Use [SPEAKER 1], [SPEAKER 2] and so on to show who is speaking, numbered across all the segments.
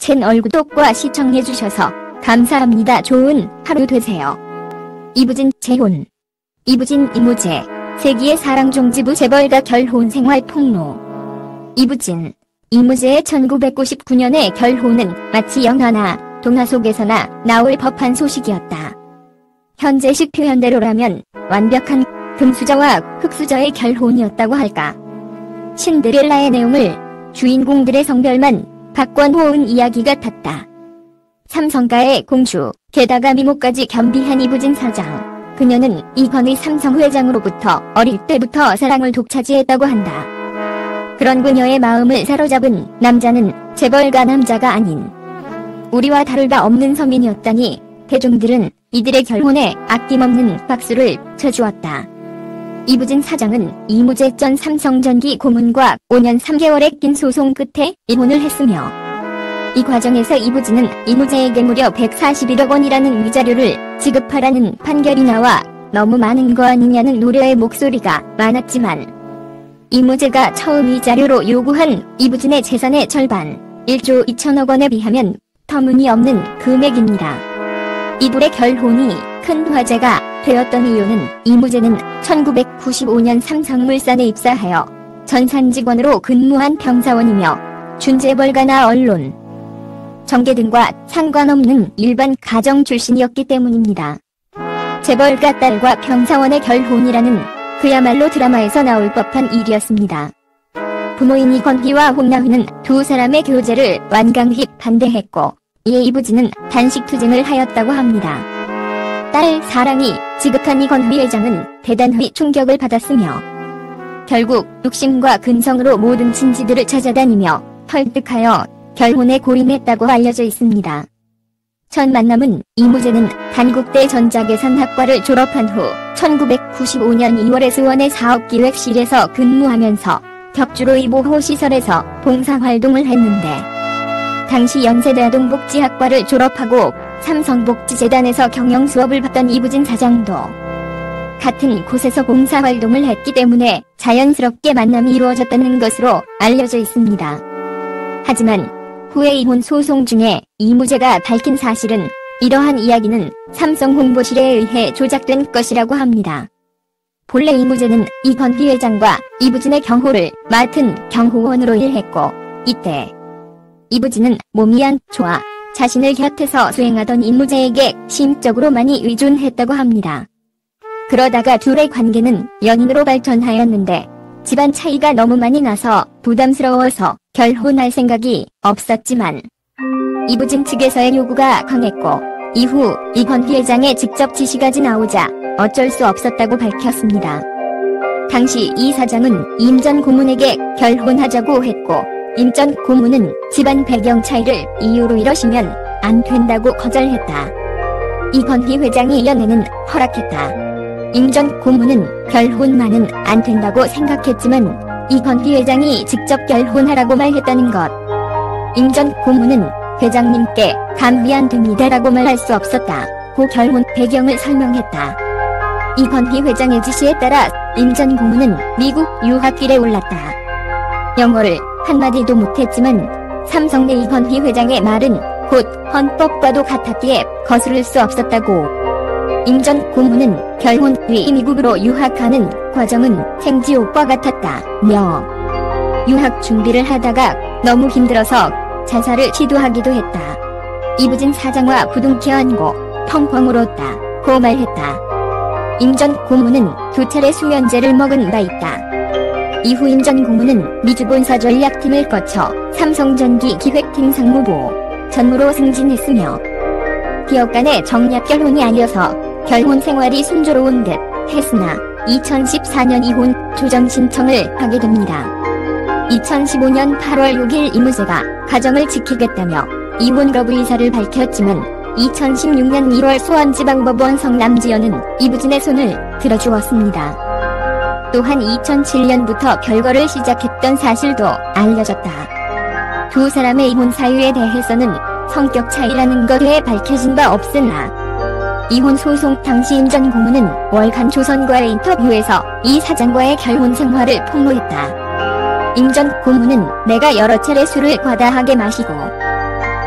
[SPEAKER 1] 채널 구독과 시청해주셔서 감사합니다. 좋은 하루 되세요. 이부진 재혼. 이부진 이무재 세기의 사랑종지부 재벌가 결혼 생활 폭로. 이부진, 이무재의 1999년의 결혼은 마치 영화나 동화 속에서나 나올 법한 소식이었다. 현재식 표현대로라면 완벽한 금수저와 흑수저의 결혼이었다고 할까. 신데렐라의 내용을 주인공들의 성별만 바꿔놓은 이야기 같았다. 삼성가의 공주, 게다가 미모까지 겸비한 이부진 사장. 그녀는 이건희 삼성 회장으로부터 어릴 때부터 사랑을 독차지했다고 한다. 그런 그녀의 마음을 사로잡은 남자는 재벌가 남자가 아닌 우리와 다를 바 없는 서민이었다니 대중들은 이들의 결혼에 아낌없는 박수를 쳐주었다. 이부진 사장은 이무재 전 삼성전기 고문과 5년 3개월의 긴 소송 끝에 이혼을 했으며 이 과정에서 이부진은 이무재에게 무려 141억 원이라는 위자료를 지급하라는 판결이 나와 너무 많은 거 아니냐는 우려의 목소리가 많았지만 이무재가 처음 위자료로 요구한 이부진의 재산의 절반 1조 2천억 원에 비하면 터무니없는 금액입니다. 이둘의 결혼이 큰 화제가 되었던 이유는 이무재는 1995년 삼성물산에 입사하여 전산직원으로 근무한 평사원이며 준재벌가나 언론, 정계 등과 상관없는 일반 가정 출신이었기 때문입니다. 재벌가 딸과 평사원의 결혼이라는 그야말로 드라마에서 나올 법한 일이었습니다. 부모인 이건희와 홍나훈은 두 사람의 교제를 완강히 반대했고 이에 이부진은 단식투쟁을 하였다고 합니다. 딸 사랑이 지극한 이건희 회장은 대단히 충격을 받았으며 결국 욕심과 근성으로 모든 친지들을 찾아다니며 설득하여 결혼에 골인했다고 알려져 있습니다. 첫 만남은 이무재는 단국대 전자계산학과를 졸업한 후 1995년 2월에 수원의 사업기획실에서 근무하면서 격주로 이보호시설에서 봉사활동을 했는데 당시 연세대 아동복지학과를 졸업하고 삼성복지재단에서 경영수업을 받던 이부진 사장도 같은 곳에서 봉사활동을 했기 때문에 자연스럽게 만남이 이루어졌다는 것으로 알려져 있습니다. 하지만 후에 이혼 소송 중에 이무재가 밝힌 사실은 이러한 이야기는 삼성 홍보실에 의해 조작된 것이라고 합니다. 본래 이무재는 이건희 회장과 이부진의 경호를 맡은 경호원으로 일했고 이때 이부진은 몸이 안 좋아 자신을 곁에서 수행하던 이무재에게 심적으로 많이 의존했다고 합니다. 그러다가 둘의 관계는 연인으로 발전하였는데 집안 차이가 너무 많이 나서 부담스러워서 결혼할 생각이 없었지만 이부진 측에서의 요구가 강했고 이후 이건희 회장의 직접 지시까지 나오자 어쩔 수 없었다고 밝혔습니다. 당시 이 사장은 임 전 고문에게 결혼하자고 했고 임 전 고문은 집안 배경 차이를 이유로 이러시면 안 된다고 거절했다. 이건희 회장의 연애는 허락했다. 임 전 고문은 결혼만은 안 된다고 생각했지만 이건희 회장이 직접 결혼하라고 말했다는 것. 임 전 고문은 회장님께 감비 안 됩니다라고 말할 수 없었다. 고 결혼 배경을 설명했다. 이건희 회장의 지시에 따라 임 전 고문은 미국 유학길에 올랐다. 영어를 한마디도 못했지만 삼성 내 이건희 회장의 말은 곧 헌법과도 같았기에 거스를 수 없었다고. 임 전 고문은 결혼 뒤 미국으로 유학하는 과정은 생지옥과 같았다며 유학 준비를 하다가 너무 힘들어서 자살을 시도하기도 했다. 이부진 사장과 부둥켜 안고 펑펑 울었다. 고 말했다. 임 전 고문은 2차례 수면제를 먹은 바 있다. 이후 임 전 고문은 미주본사 전략팀을 거쳐 삼성전기 기획팀 상무부 전무로 승진했으며 기업 간의 정략 결혼이 아니어서 결혼 생활이 순조로운 듯 했으나 2014년 이혼 조정 신청을 하게 됩니다. 2015년 8월 6일 이무재가 가정을 지키겠다며 이혼 거부 의사를 밝혔지만 2016년 1월 수원지방법원 성남지연은 이부진의 손을 들어주었습니다. 또한 2007년부터 별거를 시작했던 사실도 알려졌다. 두 사람의 이혼 사유에 대해서는 성격 차이라는 것에 밝혀진 바 없으나 이혼 소송 당시 임 전 고문은 월간 조선과의 인터뷰에서 이 사장과의 결혼 생활을 폭로했다. 임 전 고문은 내가 여러 차례 술을 과다하게 마시고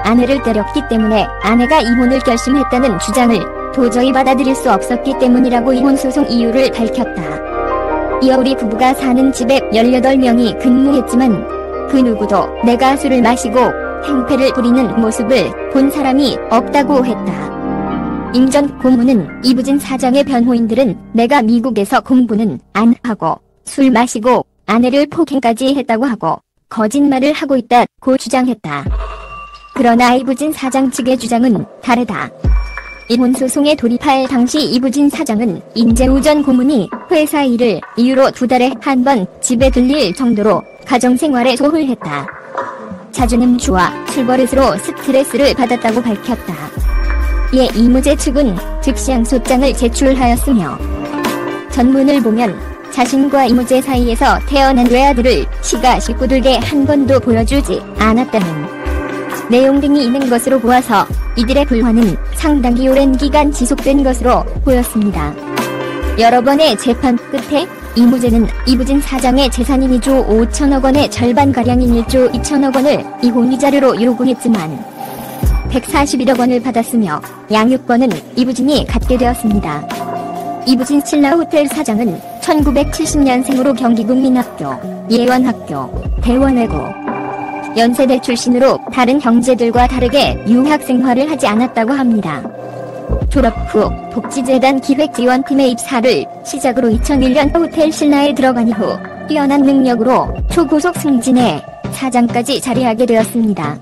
[SPEAKER 1] 아내를 때렸기 때문에 아내가 이혼을 결심했다는 주장을 도저히 받아들일 수 없었기 때문이라고 이혼소송 이유를 밝혔다. 이어 우리 부부가 사는 집에 18명이 근무했지만 그 누구도 내가 술을 마시고 행패를 부리는 모습을 본 사람이 없다고 했다. 임 전 고문은 이부진 사장의 변호인들은 내가 미국에서 공부는 안 하고 술 마시고 아내를 폭행까지 했다고 하고 거짓말을 하고 있다고 주장했다. 그러나 이부진 사장 측의 주장은 다르다. 이혼소송에 돌입할 당시 이부진 사장은 임재우 전 고문이 회사 일을 이유로 2달에 한 번 집에 들릴 정도로 가정생활에 소홀했다. 자주는 주와 술버릇으로 스트레스를 받았다고 밝혔다. 이에 이무재 측은 즉시 항소장을 제출하였으며 전문을 보면 자신과 이무재 사이에서 태어난 외아들을 시가 식구들께 한 번도 보여주지 않았다는 내용 등이 있는 것으로 보아서 이들의 불화는 상당히 오랜 기간 지속된 것으로 보였습니다. 여러 번의 재판 끝에 이무재는 이부진 사장의 재산인 2조 5천억 원의 절반가량인 1조 2천억 원을 이혼 위자료로 요구했지만 141억 원을 받았으며 양육권은 이부진이 갖게 되었습니다. 이부진 신라호텔 사장은 1970년생으로 경기국민학교, 예원학교, 대원외고, 연세대 출신으로 다른 형제들과 다르게 유학생활을 하지 않았다고 합니다. 졸업 후 복지재단 기획지원팀에 입사를 시작으로 2001년 호텔 신라에 들어간 이후 뛰어난 능력으로 초고속 승진해 사장까지 자리하게 되었습니다.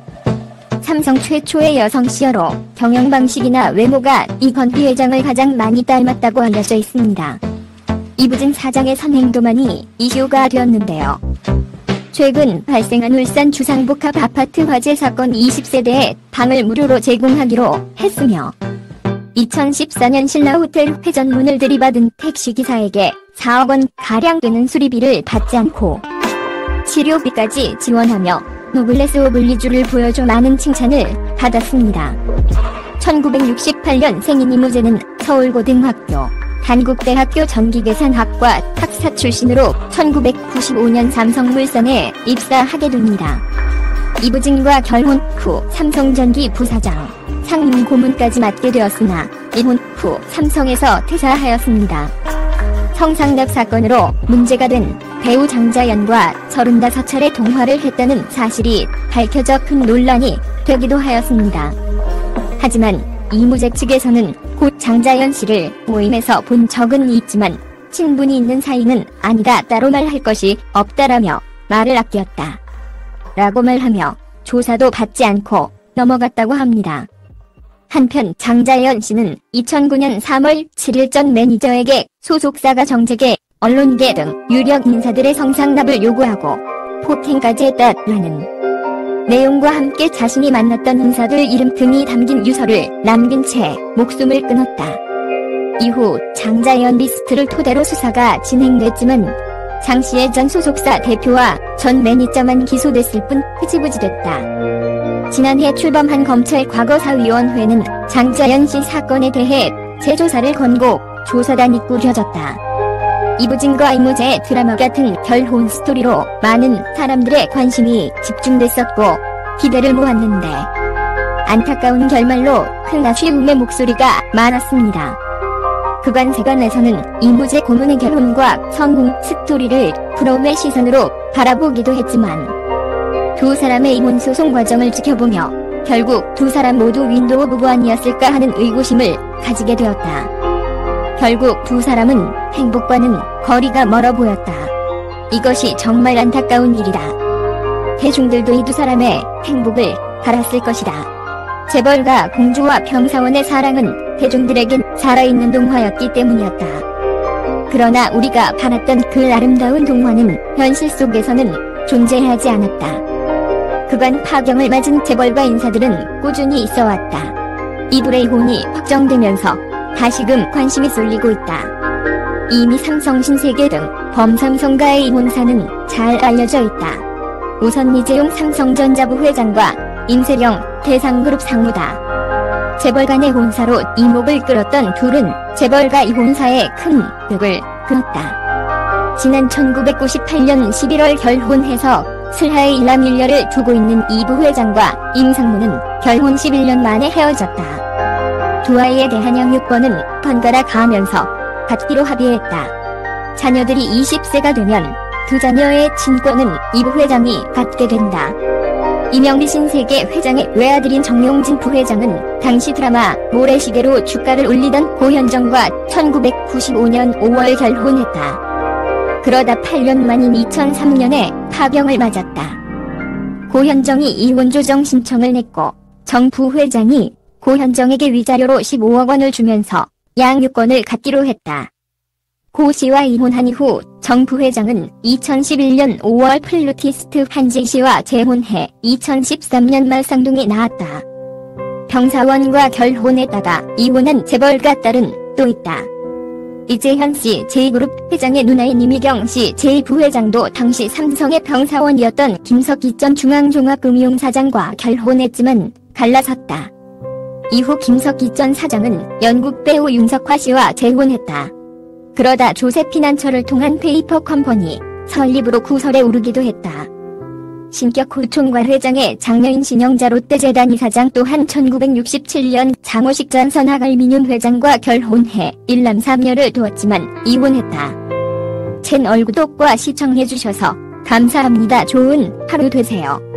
[SPEAKER 1] 삼성 최초의 여성 CEO로 경영 방식이나 외모가 이건희 회장을 가장 많이 닮았다고 알려져 있습니다. 이부진 사장의 선행도만이 이슈가 되었는데요. 최근 발생한 울산 주상복합 아파트 화재 사건 20세대에 방을 무료로 제공하기로 했으며 2014년 신라호텔 회전문을 들이받은 택시기사에게 4억 원 가량 되는 수리비를 받지 않고 치료비까지 지원하며 노블레스 오블리주를 보여줘 많은 칭찬을 받았습니다. 1968년 생인 이무재는 서울고등학교, 단국대학교 전기계산학과 학사 출신으로 1995년 삼성물산에 입사하게 됩니다. 이부진과 결혼 후 삼성전기 부사장, 상임고문까지 맡게 되었으나 이혼 후 삼성에서 퇴사하였습니다. 성상납 사건으로 문제가 된 배우 장자연과 35차례 통화를 했다는 사실이 밝혀져 큰 논란이 되기도 하였습니다. 하지만 이무재 측에서는 곧 장자연 씨를 모임에서 본 적은 있지만 친분이 있는 사이는 아니다, 따로 말할 것이 없다라며 말을 아꼈다 라고 말하며 조사도 받지 않고 넘어갔다고 합니다. 한편 장자연 씨는 2009년 3월 7일 전 매니저에게 소속사가 정책에 언론계 등 유력 인사들의 성상납을 요구하고 폭행까지 했다라는 내용과 함께 자신이 만났던 인사들 이름 등이 담긴 유서를 남긴 채 목숨을 끊었다. 이후 장자연 리스트를 토대로 수사가 진행됐지만 장 씨의 전 소속사 대표와 전 매니저만 기소됐을 뿐 흐지부지 됐다. 지난해 출범한 검찰 과거사위원회는 장자연 씨 사건에 대해 재조사를 권고 조사단이 꾸려졌다. 이부진과 이무재의 드라마 같은 결혼 스토리로 많은 사람들의 관심이 집중됐었고 기대를 모았는데 안타까운 결말로 큰 아쉬움의 목소리가 많았습니다. 그간 세간에서는 이무재 고문의 결혼과 성공 스토리를 부러움의 시선으로 바라보기도 했지만 두 사람의 이혼 소송 과정을 지켜보며 결국 두 사람 모두 윈도우 부부 아니었을까 하는 의구심을 가지게 되었다. 결국 두 사람은 행복과는 거리가 멀어 보였다. 이것이 정말 안타까운 일이다. 대중들도 이 두 사람의 행복을 바랐을 것이다. 재벌가 공주와 평사원의 사랑은 대중들에겐 살아있는 동화였기 때문이었다. 그러나 우리가 바랐던 그 아름다운 동화는 현실 속에서는 존재하지 않았다. 그간 파경을 맞은 재벌가 인사들은 꾸준히 있어왔다. 이들의 이혼이 확정되면서 다시금 관심이 쏠리고 있다. 이미 삼성 신세계 등 범삼성가의 이혼사는 잘 알려져 있다. 우선 이재용 삼성전자 부회장과 임세령 대상그룹 상무다. 재벌 간의 혼사로 이목을 끌었던 둘은 재벌가 이혼사에 큰 득을 끊었다. 지난 1998년 11월 결혼해서 슬하의 일남 일녀를 두고 있는 이 부회장과 임상무는 결혼 11년 만에 헤어졌다. 두 아이에 대한 양육권은 번갈아 가면서 갖기로 합의했다. 자녀들이 20세가 되면 두 자녀의 친권은 이 부회장이 갖게 된다. 이명리 신세계 회장의 외아들인 정용진 부회장은 당시 드라마 모래시계로 주가를 올리던 고현정과 1995년 5월 결혼했다. 그러다 8년 만인 2003년에 파병을 맞았다. 고현정이 이혼 조정 신청을 냈고 정 부회장이 고현정에게 위자료로 15억 원을 주면서 양육권을 갖기로 했다. 고 씨와 이혼한 이후 정 부회장은 2011년 5월 플루티스트 한지 씨와 재혼해 2013년 말 쌍둥이 낳았다. 병사원과 결혼했다가 이혼한 재벌가 딸은 또 있다. 이재현 씨 제2그룹 회장의 누나인 이미경 씨 제2부회장도 당시 삼성의 병사원이었던 김석기 전 중앙종합금융사장과 결혼했지만 갈라섰다. 이후 김석기 전 사장은 연극 배우 윤석화 씨와 재혼했다. 그러다 조세피난처를 통한 페이퍼 컴퍼니 설립으로 구설에 오르기도 했다. 신격호 총괄 회장의 장녀인 신영자 롯데재단 이사장 또한 1967년 장호식 전 선화알미늄 회장과 결혼해 일남 삼녀를 두었지만 이혼했다. 채널 구독과 시청해주셔서 감사합니다. 좋은 하루 되세요.